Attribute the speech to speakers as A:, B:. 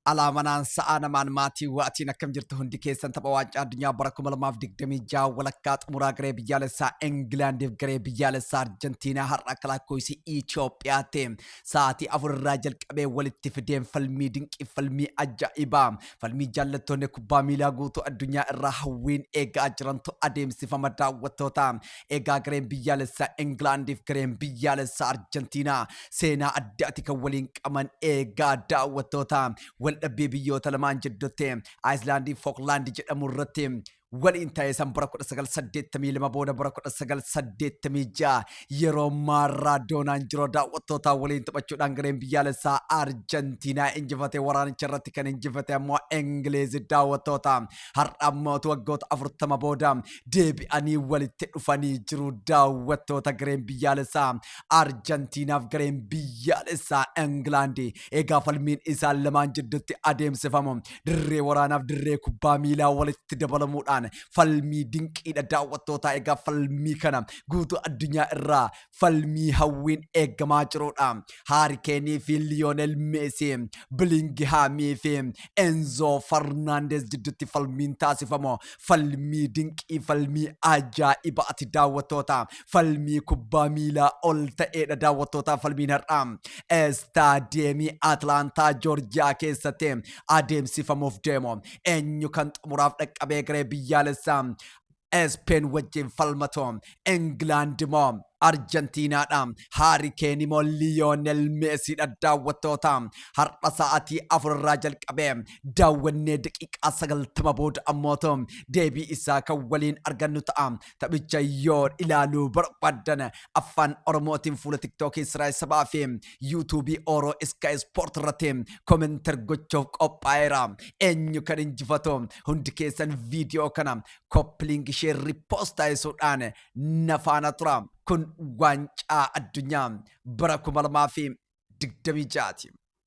A: Ala manaan sa'a namaan maatii waatiin akkam jirtu hundi keessan tapha waancaa addunyaa bara 2026 walakkaa xumuraa garee biyyaalessaa Englaandiif garee biyyaalessaa Arjentiinaa har'a akka lakkoofsa Itoophiyaatti sa'aatii 4 irraa jalqabee walitti fideen falmii dinqii falmii ajaa'ibaa falmii jaallattoonni kubbaa miilaa guutuu addunyaa irraa hawwiin eegaa jirantu adeemsifama daawwattoota eegaa gareen biyyaalessaa Englaandiif gareen biyyaalessaa Arjentiinaa seenaa addaati kan waliin qaban eegaa daawwattoota والأبي بيوت لمان جدته آيسلاندي فوكلاندي جد أمورتهم ولين تايسان بركود السجل سديت تمي لما بودا بركود السجل سديت تمي جا يرو مارادونا انجرو دا وطوطا ولين تبچو دانگرين بيالسا أرجنتينا انجفته وران چرتي كان انجفته مو انجليز دا وطوطا هر امو توقوت افرط ما بودا ديبي اني ولي تقفاني جرو دا وطوطا گرين بيالسا أرجنتينا فگرين بيالسا انجلاندي ايقا فالمين إسال لمان جدوتي اديم سفامم دري ورانا دري كوبا ميلا ولي تدبلمو falmii dinqiidha daawwattoota egaa falmii kana guutuu addunyaa irraa falmii hawwiin eegamaa jiruudha. Harry Kane fi Lionel Messi, Bellingham fi Enzo Fernandez jidduutti falmiin taasifamu falmii dinqii falmii ajaa'ibaati daawwattoota falmii kubbaa miilaa ol ta'eedha daawwattoota falmiin har'aa istaadiyeemii Atlaantaa Joorjiyaa keessatti adeemsifamuuf deemu eenyu kan xumuraaf dhaqqabee garee biyyaalessaa Spain wajjin falmatu England moo Argentina Harry Kane moo Lionel Messi daawwattoota har'a sa'aatii 4 irraa jalqabee daawwannee daqiiqaa 90 booda ammoo deebii isaa kan waliin argannu ta'a. Taphicha yoo ilaaluu barbaadan afaan Oromootiin fuula TikTok Israa'el sabaa fi YouTube Oro Sky Sport irratti komentar gochuuf qophaa'eera. Eenyu kan injifatu hundi keessan viidiyoo kana koppiliing ishee riippost taasisuudhaan nafaana tura. kun waancaa addunyaa bara 2026